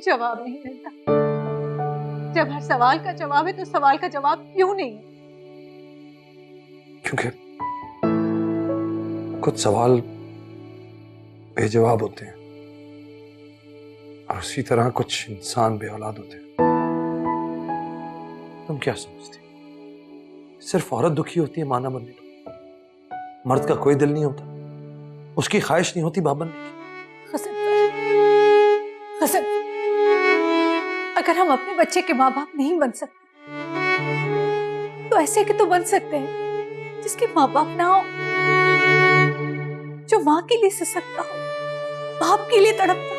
जवाब नहीं मिलता। जब हर सवाल का जवाब है तो सवाल का जवाब क्यों नहीं? क्योंकि कुछ सवाल बेजवाब होते हैं और उसी तरह कुछ इंसान बेऔलाद होते हैं। तुम क्या समझती? सिर्फ औरत दुखी होती है माना बनने को, मर्द का कोई दिल नहीं होता, उसकी ख्वाहिश नहीं होती बाप बनने की। हसन, अगर हम अपने बच्चे के माँ बाप नहीं बन सकते तो ऐसे के तो बन सकते हैं जिसके माँ बाप ना हो, जो माँ के लिए सिसकता हो, बाप के लिए तड़पता हो।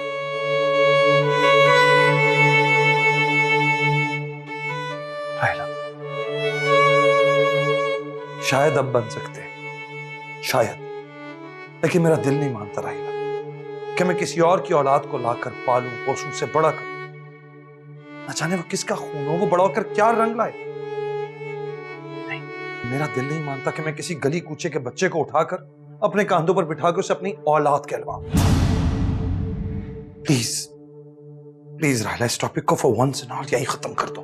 शायद अब बन सकते हैं, शायद, लेकिन मेरा दिल नहीं मानता राहिला कि मैं किसी और की औलाद को लाकर पालूं, पोसूं, से बड़ा करूं। न जाने वो किसका खून हो, वो बड़ा होकर क्या रंग लाए। नहीं, मेरा दिल नहीं मानता कि मैं किसी गली कूचे के बच्चे को उठाकर अपने कांधों पर बिठाकर उसे अपनी औलाद कहलवाऊं। प्लीज प्लीज राहिला, इस टॉपिक को फॉर वंस एंड ऑल यहीं खत्म कर दो।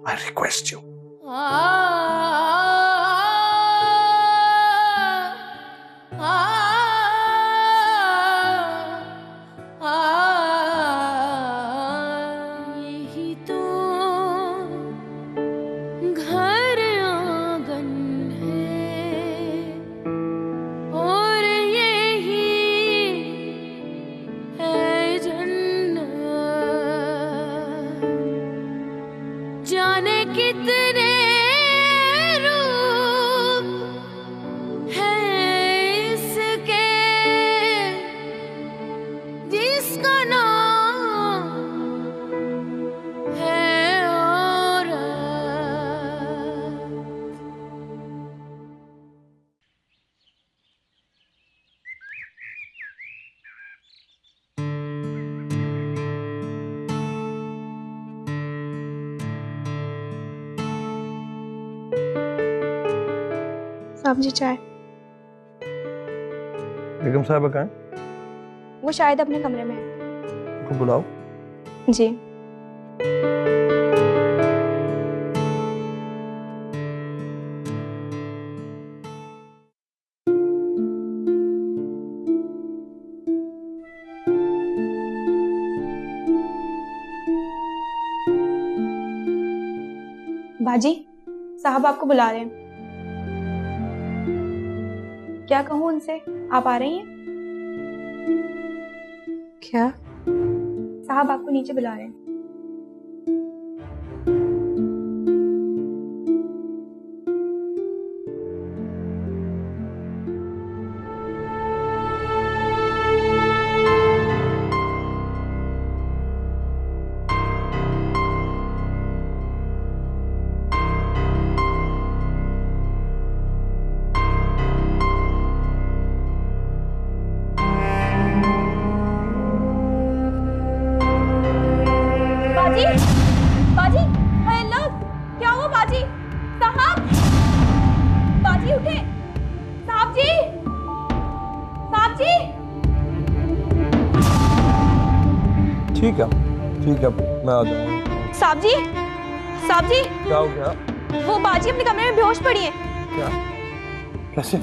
I request you. जाने कितने रूप है इसके, जिसका नाम है औरत। साहब जी चाय। बेगम साहब कहाँ? वो शायद अपने कमरे में है। उनको बुलाओ। जी। बाजी, साहब आपको बुला रहे हैं। क्या कहूँ उनसे? आप आ रही हैं? क्या? साहब आपको नीचे बुला रहे हैं। बाजी, हेलो, क्या हुआ बाजी? साहब, बाजी उठे। साहब जी, साहब जी। ठीक है, मैं आ जाऊंगा। साहब जी, साहब जी। क्या हो गया? वो बाजी अपने कमरे में बेहोश पड़ी है। क्या? कैसे?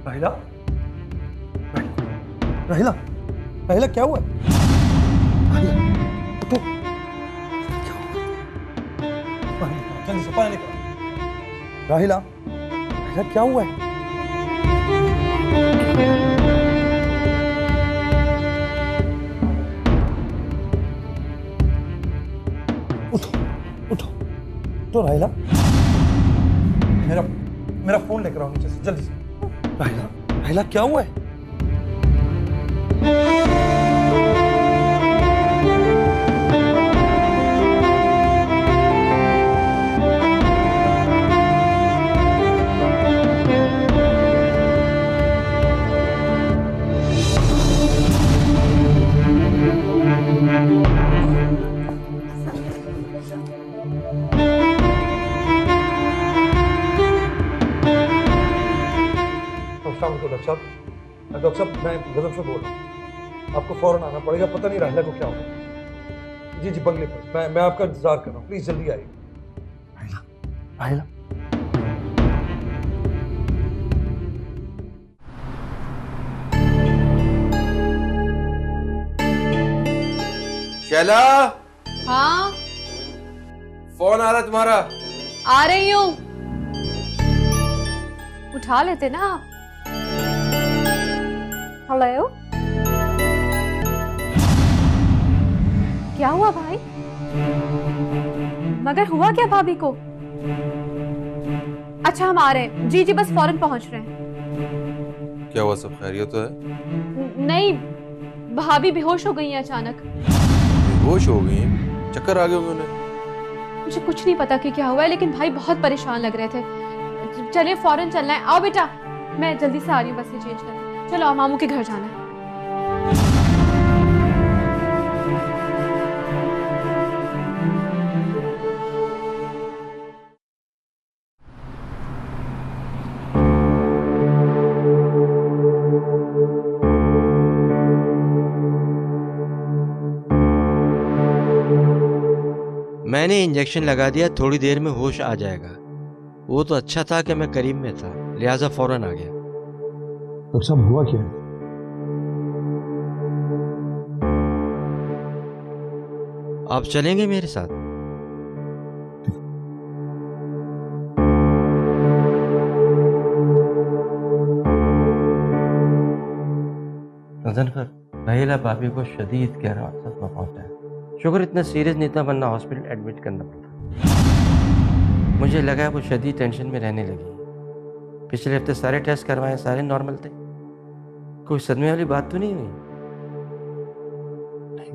राहिला, राहिला, राहिला क्या हुआ? राहिला, उठो। क्या हुआ? जल्दी से पानी निकालो। राहिला, राहिला क्या हुआ है? उठो, उठो, उठो राहिला। मेरा फोन लेकर आओ नीचे से, जल्दी से। राहिला, राहिला क्या हुआ है? डॉक्टर साहब मैं गजब से बोल रहा हूँ, आपको फौरन आना पड़ेगा, पता नहीं राहिला को क्या होगा। जी जी बंगले पर, मैं आपका इंतजार कर रहा हूँ, प्लीज जल्दी आइए। राहिला राहिला शैला, हाँ फोन आ रहा है तुम्हारा। आ रही हूँ, उठा लेते ना आप। हेलो, क्या हुआ भाई? मगर हुआ क्या भाभी को? अच्छा हम आ रहे हैं। जी जी बस फौरन पहुंच रहे हैं। क्या हुआ, सब खैरियत तो है? नहीं, भाभी बेहोश हो गई हैं अचानक। बेहोश हो गई हैं? चक्कर आ गए होंगे उन्हें? मुझे कुछ नहीं पता कि क्या हुआ है, लेकिन भाई बहुत परेशान लग रहे थे। चलिए फौरन चलना है। आओ बेटा, मैं जल्दी से आ रही हूँ बस से चेंज करने। चलो आओ, मामू के घर जाना है। मैंने इंजेक्शन लगा दिया, थोड़ी देर में होश आ जाएगा। वो तो अच्छा था कि मैं करीब में था, लिहाजा फौरन आ गया। डॉक्टर साहब हुआ क्या? आप चलेंगे मेरे साथ? गजनफर, महिला भाभी को शदीद गहरा हादसा पहुंचा है। शुक्र इतना सीरियस नहीं था, वरना हॉस्पिटल एडमिट करना पड़ता। मुझे लगा वो शदीद टेंशन में रहने लगी। पिछले हफ्ते सारे टेस्ट करवाए, सारे नॉर्मल थे। कोई सदमे वाली बात तो नहीं हुई? नहीं,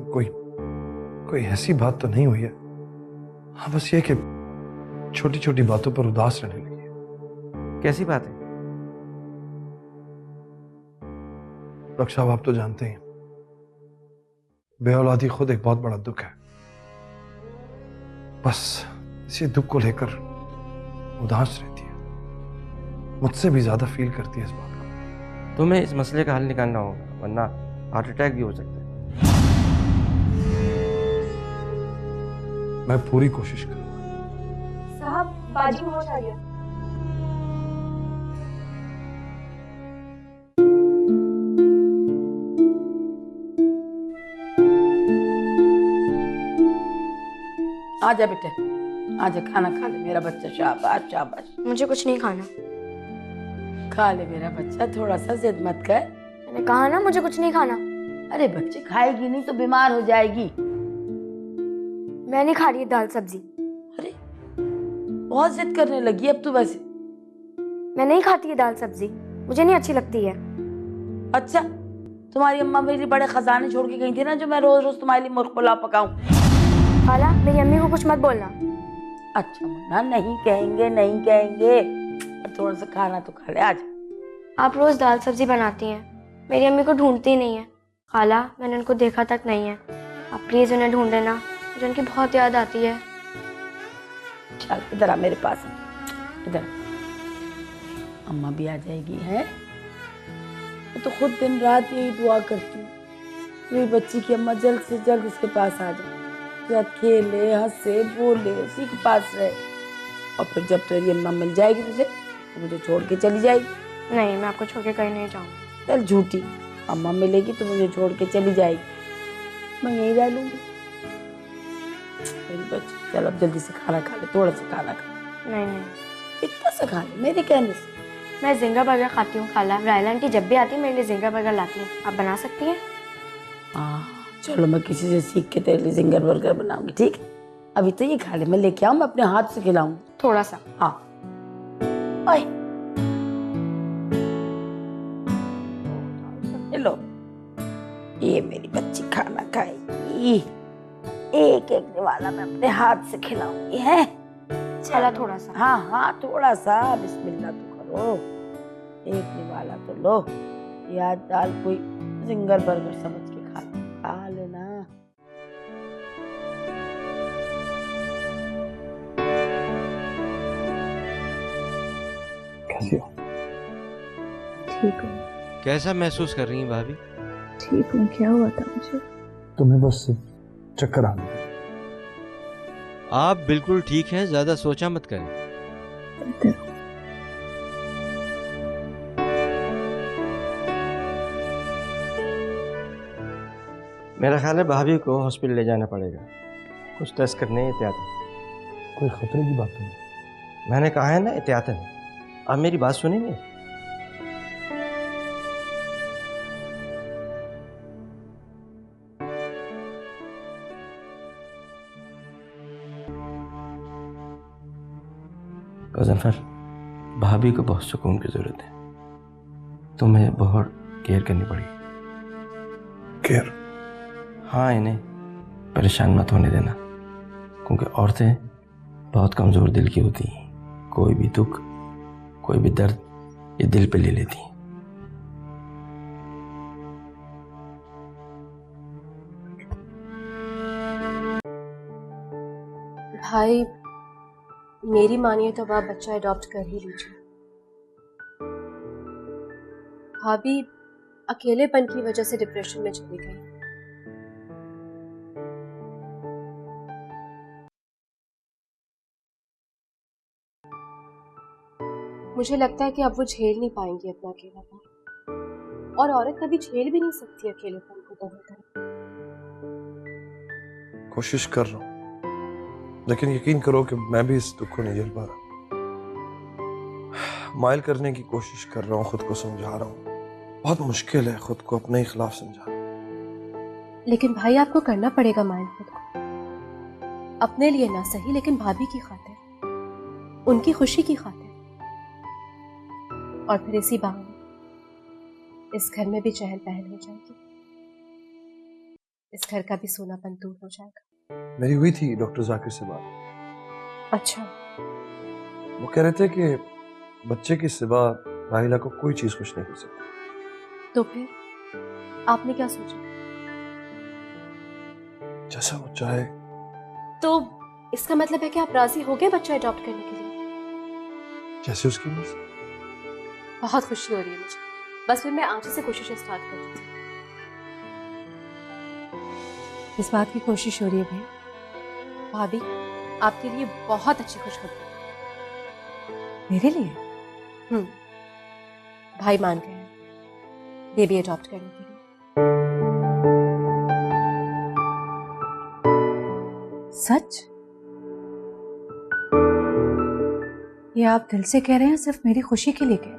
कोई ऐसी बात तो नहीं हुई है। हाँ बस ये कि छोटी छोटी बातों पर उदास रहने लगी है। कैसी बात है? डॉक्टर साहब आप तो जानते हैं, बेऔलादी खुद एक बहुत बड़ा दुख है। बस इसी दुख को लेकर उदास रहती है, मुझसे भी ज्यादा फील करती है इस बात को। तुम्हें इस मसले का हल निकालना होगा, वरना हार्ट अटैक भी हो सकता है। मैं पूरी कोशिश करूंगा। साहब, बाजी होश आ गया। आजा बेटे, आजा खाना खा ले मेरा बच्चा। शाबाश शाबाश, मुझे कुछ नहीं खाना। खा ले मेरा बच्चा, थोड़ा सा जिद मत कर। मैंने कहा ना मुझे कुछ नहीं खाना। अरे बच्चे खाएगी नहीं तो बीमार हो जाएगी। मैं नहीं खा रही दाल सब्जी। अरे बहुत जिद करने लगी अब तो। वैसे मैं नहीं खाती है दाल सब्जी, मुझे नहीं अच्छी लगती है। अच्छा, तुम्हारी अम्मा मेरे लिए बड़े खजाने छोड़ के गई थी ना, जो मैं रोज रोज तुम्हारे लिए मुर्ग पुलाव पकाऊं। खाला, मेरी अम्मी को कुछ मत बोलना। अच्छा मुन्ना, नहीं कहेंगे नहीं कहेंगे, पर थोड़ा सा खाना तो खा ले। आज आप रोज दाल सब्जी बनाती हैं, मेरी अम्मी को ढूंढती नहीं है। खाला, मैंने उनको देखा तक नहीं है, आप प्लीज उन्हें ढूंढ देना, मुझे उनकी बहुत याद आती है। चल इधर आ मेरे पास, इधर। अम्मा भी आ जाएगी है। मैं तो खुद दिन रात यही दुआ करती हूँ, मेरी बच्ची की अम्मा जल्द से जल्द उसके पास आ जाए, खेले हंसे बोले उसी के पास रहे। और फिर जब तेरी अम्मा मिल जाएगी तुझे, तो मुझे छोड़ के चली जाएगी। नहीं, मैं आपको छोड़ के कहीं नहीं जाऊंगी। चल झूठी, अम्मा मिलेगी तो मुझे छोड़ के चली जाएगी, मैं यहीं रह लूंगी। मेरी बच्ची, चल अब जल्दी से खाना खा ले, थोड़ा सा खाना खा। नहीं नहीं, इतना सा खा ले मेरे कहने से। मैं जिंगा बर्गर खाती हूँ खाला। रायला आंटी जब भी आती है मेरे लिए जिंगा बर्गर लाती हैं। आप बना सकती हैं? हाँ चलो, मैं किसी से सीख के तेरे लिए जिंगर बर्गर बनाऊंगी, ठीक है? अभी तो ये खा ले, मैं लेके आऊँ, मैं अपने हाथ से खिलाऊंगी थोड़ा सा। हाँ ओए, लो ये मेरी बच्ची खाना खाएगी। एक एक निवाला मैं अपने हाथ से खिलाऊंगी है। चला थोड़ा सा। हाँ हाँ थोड़ा सा, बिस्मिल्लाह तो करो। एक निवाला तो लो, याद दाल कोई जिंगर बर्गर समझ के खा लेना। कैसी हो? ठीक हो? कैसा महसूस कर रही हैं भाभी? ठीक हूँ, क्या हुआ था मुझे? तुम्हें बस चक्कर आने थे। आप बिल्कुल ठीक हैं, ज्यादा सोचा मत करें। बेहतर हूँ। मेरा ख्याल है भाभी को हॉस्पिटल ले जाना पड़ेगा, कुछ टेस्ट करने हैं एहतियातन। कोई खतरे की बात नहीं। मैंने कहा है ना एहतियातन। आप मेरी बात सुनेंगे? गजनफर, भाभी को बहुत सुकून की जरूरत है, तुम्हें बहुत केयर करनी पड़ेगी। केयर? हाँ, इन्हें परेशान मत होने देना, क्योंकि औरतें बहुत कमज़ोर दिल की होती हैं। कोई भी दुख, कोई भी दर्द ये दिल पे ले लेती हैं। भाई, मेरी मानिए तो आप बच्चा अडॉप्ट कर ही लीजिए। भाभी अकेलेपन की वजह से डिप्रेशन में चली गई। मुझे लगता है कि अब वो झेल नहीं पाएंगी अपना अकेलापन, और औरत कभी झेल भी नहीं सकती अकेलेपन को दबे दबे। कोशिश कर रहा हूँ, लेकिन यकीन करो कि मैं भी इस दुख को नहीं झेल पा रहा। माइल करने की कोशिश कर रहा हूँ, खुद को समझा रहा हूँ। बहुत मुश्किल है खुद को अपने ही खिलाफ समझाना। लेकिन भाई आपको करना पड़ेगा माइंड खुद को, अपने लिए ना सही लेकिन भाभी की खातिर, उनकी खुशी की खातिर। और फिर इसी बहाने इस घर में भी चहल पहल हो जाएगी, इस घर का भी सोनापन दूर हो जाएगा। मेरी हुई थी डॉक्टर जाकिर से बात। अच्छा, वो कह रहे थे कि बच्चे के सिवा राहिला को कोई चीज खुश नहीं कर सकती। तो फिर आपने क्या सोचा? जैसा वो चाहे। तो इसका मतलब है कि आप राजी हो गए बच्चा अडॉप्ट करने के लिए? जैसे उसकी मर्जी। बहुत खुशी हो रही है मुझे। बस फिर मैं आज से कोशिश स्टार्ट कर दी थी। इस बात की कोशिश हो रही है भाई, भाभी आपके लिए बहुत अच्छी खुशखबरी। मेरे लिए? भाई मान गए हैं बेबी अडॉप्ट करने के लिए। सच? ये आप दिल से कह रहे हैं, सिर्फ मेरी खुशी के लिए कह रहे हैं?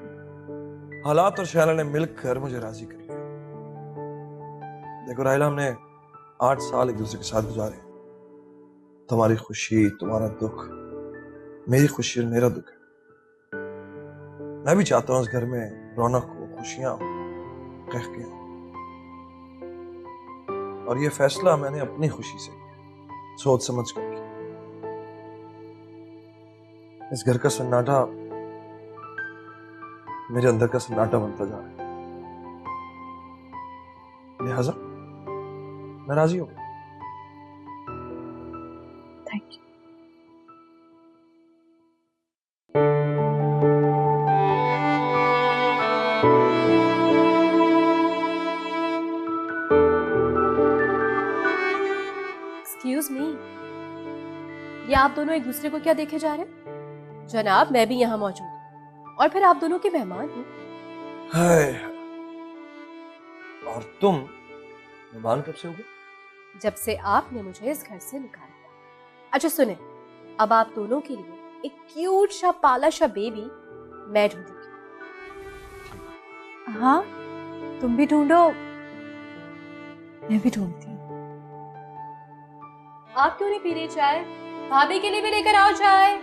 हालात और शैला ने मिलकर मुझे राजी कर लिया। देखो राहिला, हमने 8 साल एक दूसरे के साथ गुजारे। तुम्हारी खुशी, तुम्हारा दुख, मेरी खुशी और मेरा दुख है। मैं भी चाहता हूँ इस घर में रौनक हो, खुशियां हो, कह के। और ये फैसला मैंने अपनी खुशी से किया, सोच समझ कर किया। इस घर का सन्नाटा मेरे अंदर का सन्नाटा बनता जा रहा है, लिहाजा मैं राजी हूं। Thank you. एक्सक्यूज मी, ये आप दोनों एक दूसरे को क्या देखे जा रहे हैं? जनाब, मैं भी यहाँ मौजूद हूँ और फिर आप दोनों के मेहमान हो। हाय, और तुम मेहमान कब से हो गए? जब से आपने मुझे इस घर से निकाला। अच्छा सुने, अब आप दोनों के लिए एक क्यूट सा पाला सा बेबी मैं ढूंढूंगी। हाँ, तुम भी ढूंढो, मैं भी ढूंढती हूँ। आप क्यों नहीं पी रही चाय? भाभी के लिए भी लेकर आओ चाय।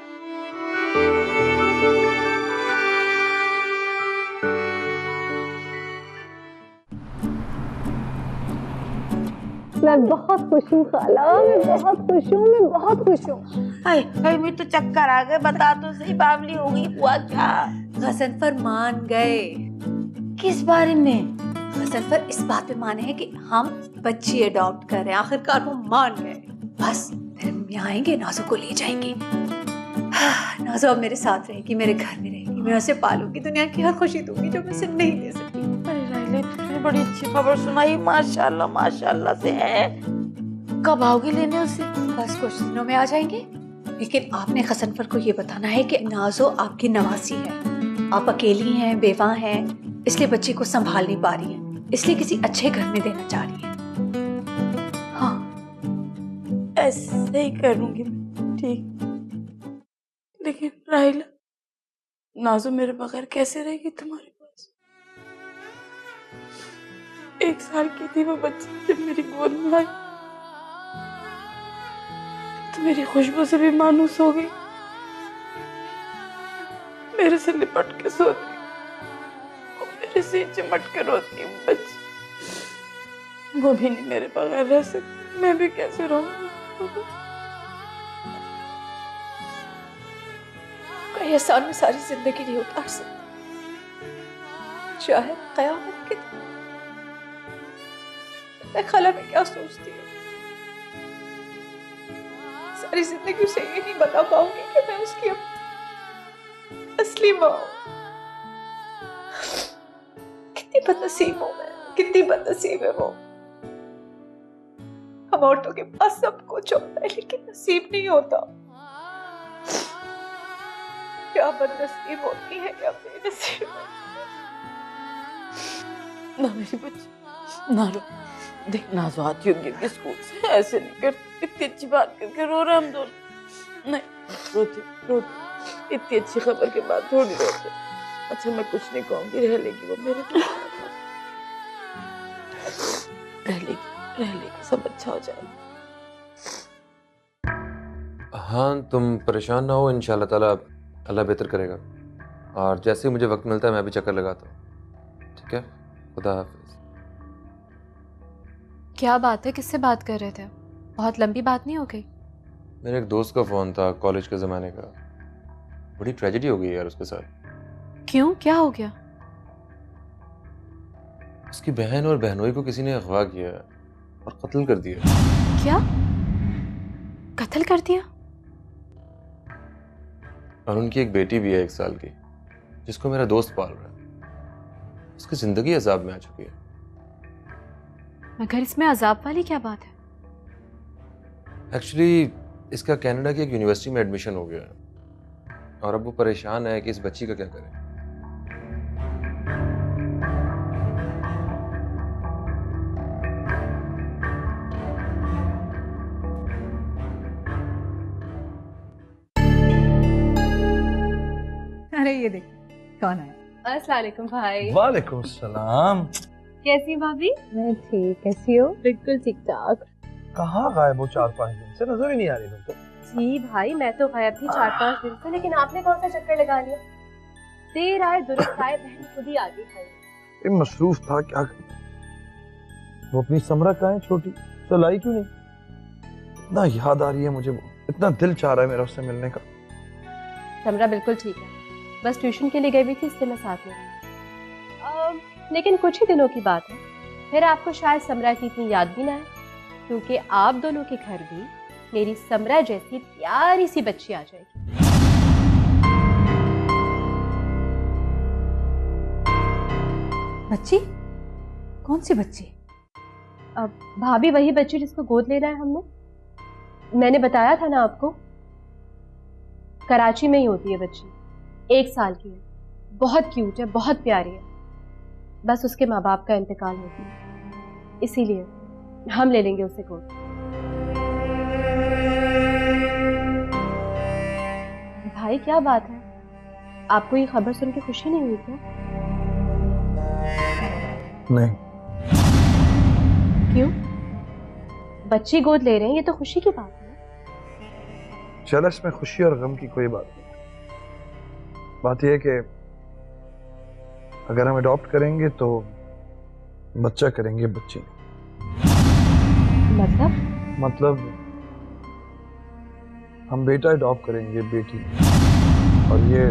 मैं बहुत खुश हूँ खाला, मैं बहुत खुश हूँ, मैं बहुत खुश हूँ। हाय हाय, मुझे तो चक्कर आ गए। बता तो सही, बावली हो गई हुआ क्या? गजनफर मान गए। किस बारे में? गजनफर इस बात पे माने हैं कि हम बच्ची अडॉप्ट कर रहे हैं। आखिरकार वो मान गए। बस फिर हम यहाँ आएंगे, नाजो को ले जाएंगे। नाजो अब मेरे साथ रहेगी, मेरे घर में रहेगी, मैं उसे पालूंगी, दुनिया की हर खुशी दूंगी जो मैं उसे नहीं दे सकती। अरे आपने बड़ी अच्छी खबर सुनाई, माशाल्लाह माशाल्लाह से है। कब आओगे लेने उसे? बस कुछ दिनों में आ जाएंगे, लेकिन आपने गजनफर को ये बताना है कि नाजो आपकी नवासी है, आप अकेली हैं, बेवा हैं, इसलिए बच्ची को संभाल नहीं पा रही हैं, इसलिए किसी अच्छे घर में देना चाह रही हैं। हाँ ऐसे ही करूंगी मैं, ठीक। लेकिन राहिला, नाजो मेरे बगैर कैसे रहेगी तुम्हारे पास? 1 साल की थी वो बच्ची जब मेरी गोद में आई, तो मेरी खुशबू से भी मानूस हो गई, मेरे से लिपट के सोती और मेरे से चिमट के रोती बच्ची। वो भी नहीं मेरे बगैर रह सकती, मैं भी कैसे रहूंगी? कोई एहसान में सारी जिंदगी नहीं उतार सकती, चाहे कयामत के दिन। खाला मैं क्या सोचती हूँ, सारी जिंदगी उसे ये नहीं बता पाऊंगी कि मैं उसकी असली माँ हूँ। कितनी बदनसीब हूँ मैं, कितनी बदनसीब है वो। हम औरतों के पास सब कुछ होता है, लेकिन नसीब नहीं होता। क्या बदनसीब होती है, क्या बेनसीब होती है। ना मेरी बच्ची, ना रो। देख नाजो आती होगी कि स्कूल से, ऐसे नहीं करती, इतनी अच्छी बात करके रो रहे हम दोनों। नहीं रोते रोते, इतनी अच्छी खबर के बाद थोड़ी रोते। अच्छा मैं कुछ नहीं कहूंगी, रह लेगी वो मेरे पास, रह लेगी, सब अच्छा हो जाएगा। हाँ तुम परेशान ना हो, इंशाल्लाह ताला अल्लाह बेहतर करेगा। और जैसे ही मुझे वक्त मिलता है मैं भी चक्कर लगाता हूँ, ठीक है? खुदा हाफिज। क्या बात है, किससे बात कर रहे थे? बहुत लंबी बात नहीं हो गई? मेरे एक दोस्त का फ़ोन था कॉलेज के ज़माने का, बड़ी ट्रेजेडी हो गई यार उसके साथ। क्यों, क्या हो गया? उसकी बहन और बहनोई को किसी ने अगवा किया और कत्ल कर दिया। क्या? कत्ल कर दिया? और उनकी एक बेटी भी है 1 साल की, जिसको मेरा दोस्त पाल रहा है। उसकी जिंदगी अजाब में आ चुकी है। मगर इसमें अजाब वाली क्या बात है? एक्चुअली इसका कनाडा की एक यूनिवर्सिटी में एडमिशन हो गया है और अब वो परेशान है कि इस बच्ची का क्या करें। अरे ये देख कौन है? अस्सलाम वालेकुम भाई। वालेकुम सलाम। कैसी भाभी? मैं ठीक, कैसी हो? बिल्कुल ठीक ठाक। कहाँ गायब हो 4-5 दिन से, नजर ही नहीं आ रही तुम तो। जी भाई मैं तो गायब थी 4-5 दिन से, लेकिन आपने कौन सा चक्कर लगा लिया? देर आए दुरुस्त आए, बहन खुद ही आ गई भाई। ये मसरूफ था क्या करूं। वो अपनी समरा कहाँ है छोटी, तो लाई क्यों नहीं? इतना याद आ रही है मुझे, इतना दिल चाह रहा है मेरा उससे मिलने का। समरा बिल्कुल ठीक है, बस ट्यूशन के लिए गई हुई थी इसलिए मैं साथ में रही। लेकिन कुछ ही दिनों की बात है, फिर आपको शायद समरा की इतनी याद भी ना आए, क्योंकि आप दोनों के घर भी मेरी समरा जैसी प्यारी सी बच्ची आ जाएगी। बच्ची? कौन सी बच्ची? अब भाभी वही बच्ची जिसको गोद लेना है हमने। मैंने बताया था ना आपको, कराची में ही होती है बच्ची, 1 साल की है, बहुत क्यूट है, बहुत प्यारी है। बस उसके माँ बाप का इंतकाल हो गया, इसीलिए हम ले लेंगे उसे गोद। भाई क्या बात है, आपको ये खबर सुन के खुशी नहीं हुई क्या? नहीं। क्यों? बच्ची गोद ले रहे हैं, ये तो खुशी की बात है। चल इसमें खुशी और गम की कोई बात नहीं। बात यह है कि अगर हम अडॉप्ट करेंगे तो बच्चा करेंगे बच्ची। मतलब हम बेटा अडॉप्ट करेंगे बेटी, और ये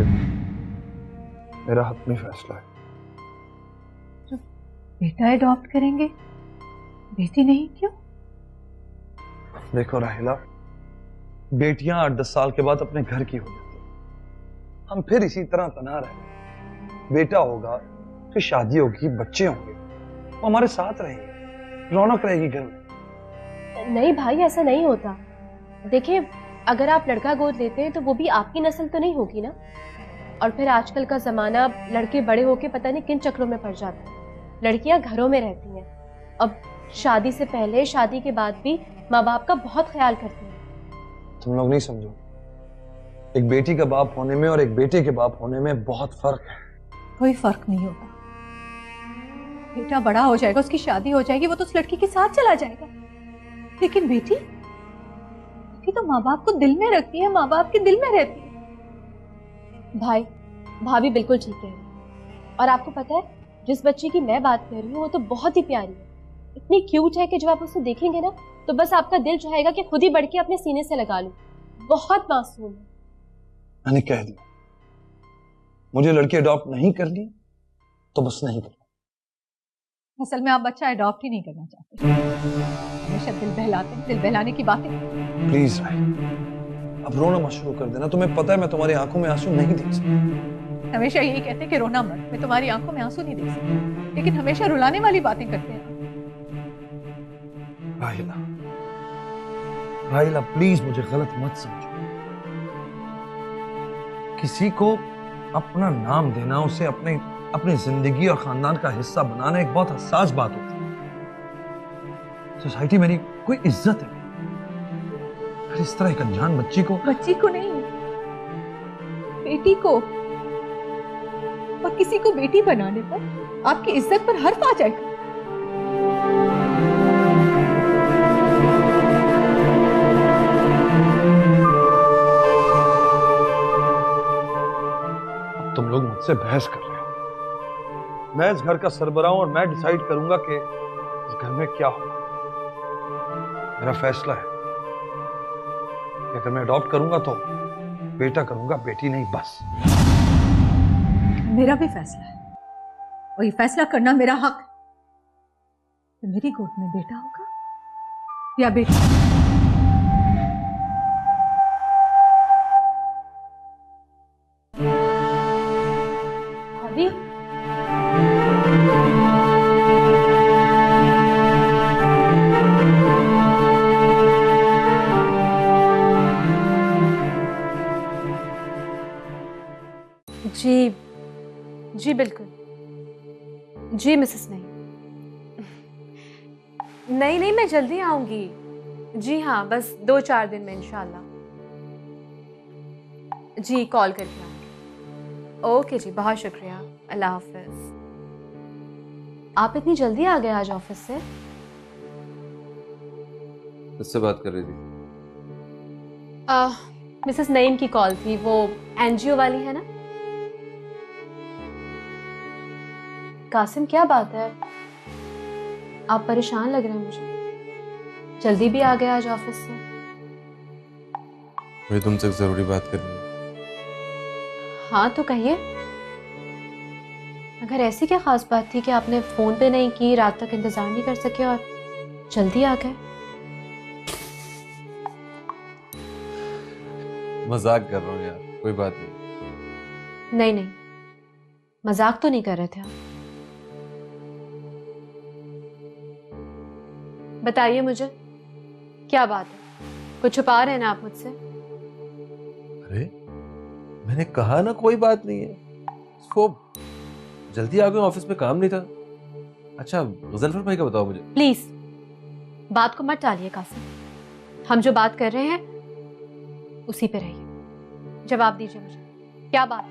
मेरा हतमी फैसला है। बेटा अडॉप्ट करेंगे, बेटी नहीं? क्यों? देखो राहिला, बेटियां 8-10 साल के बाद अपने घर की हो जाती हैं, हम फिर इसी तरह तना रहे। बेटा होगा, फिर शादी होगी, बच्चे होंगे, वो हमारे साथ रहेगी, रौनक रहेगी घर में। नहीं भाई, ऐसा नहीं होता। देखिए, अगर आप लड़का गोद लेते हैं तो वो भी आपकी नस्ल तो नहीं होगी ना। और फिर आजकल का जमाना, लड़के बड़े होके पता नहीं किन चक्रों में पड़ जाते हैं। लड़कियां घरों में रहती हैं। अब शादी से पहले, शादी के बाद भी माँ बाप का बहुत ख्याल करती हैं। तुम लोग नहीं समझो, एक बेटी का बाप होने में और एक बेटे के बाप होने में बहुत फर्क है। कोई फर्क नहीं होगा। बेटा बड़ा हो जाएगा, उसकी शादी हो जाएगी, वो तो उस लड़की के साथ चला जाएगा। लेकिन बेटी तो माँ बाप को दिल में रखती है, माँ बाप के दिल में रहती है। भाई, भाभी बिल्कुल ठीक है। और आपको पता है, जिस बच्ची की मैं बात कर रही हूँ वो तो बहुत ही प्यारी है, इतनी क्यूट है कि जब आप उसे देखेंगे ना तो बस आपका दिल चाहेगा कि खुद ही बढ़ के अपने सीने से लगा लूं। बहुत मासूम है। मैंने कह दिया, मुझे लड़की अडॉप्ट नहीं करनी तो बस नहीं करनी। असल में आप बच्चा अडॉप्ट ही नहीं करना चाहते, हमेशा दिल बहलाते हैं, दिल बहलाने की बातें। प्लीज भाई, अब रोना मत शुरू कर देना। तुम्हें पता है मैं तुम्हारी आंखों में आंसू नहीं देख सकता। हमेशा यही कहते हैं कि रोना मत, मैं तुम्हारी आंखों में आंसू नहीं देख सकती, लेकिन हमेशा रुलाने वाली बातें करते हैं। राहिला, राहिला प्लीज मुझे गलत मत समझो। किसी को अपना नाम देना, उसे अपनी जिंदगी और खानदान का हिस्सा बनाना एक बहुत हसास बात होती है। सोसाइटी मेरी कोई इज्जत है, अगर इस तरह एक अनजान बच्ची को नहीं, बेटी को, और किसी को बेटी बनाने पर आपकी इज्जत पर हर्फ आ जाएगा। तुम लोग मुझसे बहस कर रहे हो। मैं इस घर का सरबराह हूं और मैं डिसाइड करूंगा कि इस घर में क्या होगा। मेरा फैसला है कि अगर मैं अडॉप्ट करूंगा तो बेटा करूंगा, बेटी नहीं। बस मेरा भी फैसला है, और ये फैसला करना मेरा हक है कि मेरी गोद में बेटा होगा या बेटी। भाभी, जी जी बिल्कुल जी मिसेस नहीं नहीं, मैं जल्दी आऊंगी। जी हाँ, बस 2-4 दिन में इंशाल्लाह। जी कॉल करके आऊंगी। ओके जी, बहुत शुक्रिया, अल्लाह हाफिज। आप इतनी जल्दी आ गए आज ऑफिस से? किससे बात कर रही थी? मिसेस नईम की कॉल थी, वो एनजीओ वाली है ना। कासिम, क्या बात है, आप परेशान लग रहे हैं मुझे। जल्दी भी आ गए आज ऑफिस से। मुझे तुमसे एक जरूरी बात करनी है। हाँ तो कहिए। अगर ऐसी क्या खास बात थी कि आपने फोन पे नहीं की, रात तक इंतजार नहीं कर सके और जल्दी आ गए? मजाक कर रहा हूँ यार, कोई बात नहीं। नहीं नहीं, मजाक तो नहीं कर रहे थे आप। बताइए मुझे, क्या बात है? कुछ छुपा रहे हैं ना आप मुझसे? अरे मैंने कहा ना कोई बात नहीं है। वो जल्दी आ गए, ऑफिस में काम नहीं था। अच्छा गजनफर भाई का बताओ मुझे। प्लीज बात को मत टालिए कासिम, हम जो बात कर रहे हैं उसी पे रहिए। जवाब दीजिए मुझे, क्या बात,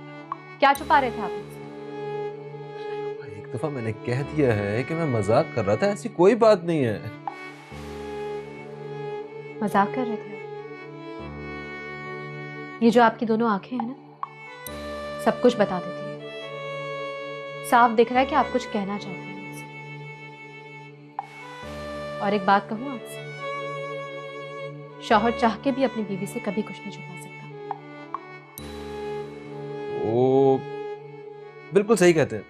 क्या छुपा रहे थे आप मुझसे? एक दफा मैंने कह दिया है कि मैं मजाक कर रहा था, ऐसी कोई बात नहीं है। मजाक कर रहे थे? ये जो आपकी दोनों आंखें हैं ना, सब कुछ बता देती है। साफ दिख रहा है कि आप कुछ कहना चाहते हैं मुझसे। और एक बात कहूं आपसे, शौहर चाह के भी अपनी बीवी से कभी कुछ नहीं छुपा सकता। वो बिल्कुल सही कहते हैं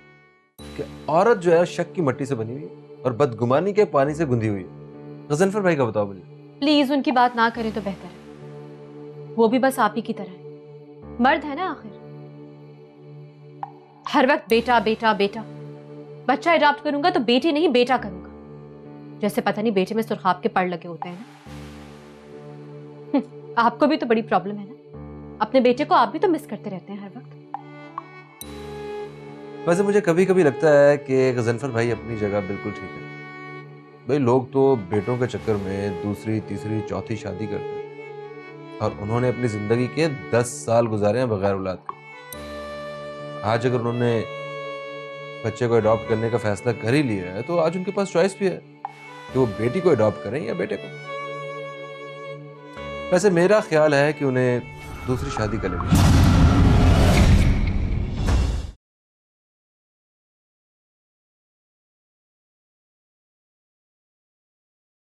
कि औरत जो है शक की मट्टी से बनी हुई है और बदगुमानी के पानी से गुंधी हुई है। गजनफर भाई का बताओ मुझे। प्लीज उनकी बात ना करें तो बेहतर है। वो भी बस आप ही की तरह है, मर्द है ना आखिर। हर वक्त बेटा बेटा बेटा, बच्चा अडॉप्ट करूंगा तो बेटी नहीं बेटा करूंगा। जैसे पता नहीं बेटे में सुरखाब के पड़ लगे होते हैं ना। आपको भी तो बड़ी प्रॉब्लम है ना, अपने बेटे को आप भी तो मिस करते रहते हैं हर वक्त। वैसे मुझे कभी कभी लगता है कि गजनफर भाई अपनी जगह बिल्कुल ठीक है। भाई लोग तो बेटों के चक्कर में दूसरी तीसरी चौथी शादी करते हैं, और उन्होंने अपनी जिंदगी के 10 साल गुजारे हैं बगैर औलाद के। आज अगर उन्होंने बच्चे को अडॉप्ट करने का फैसला कर ही लिया है तो आज उनके पास चॉइस भी है कि वो बेटी को अडॉप्ट करें या बेटे को। वैसे मेरा ख्याल है कि उन्हें दूसरी शादी कर लेनी चाहिए।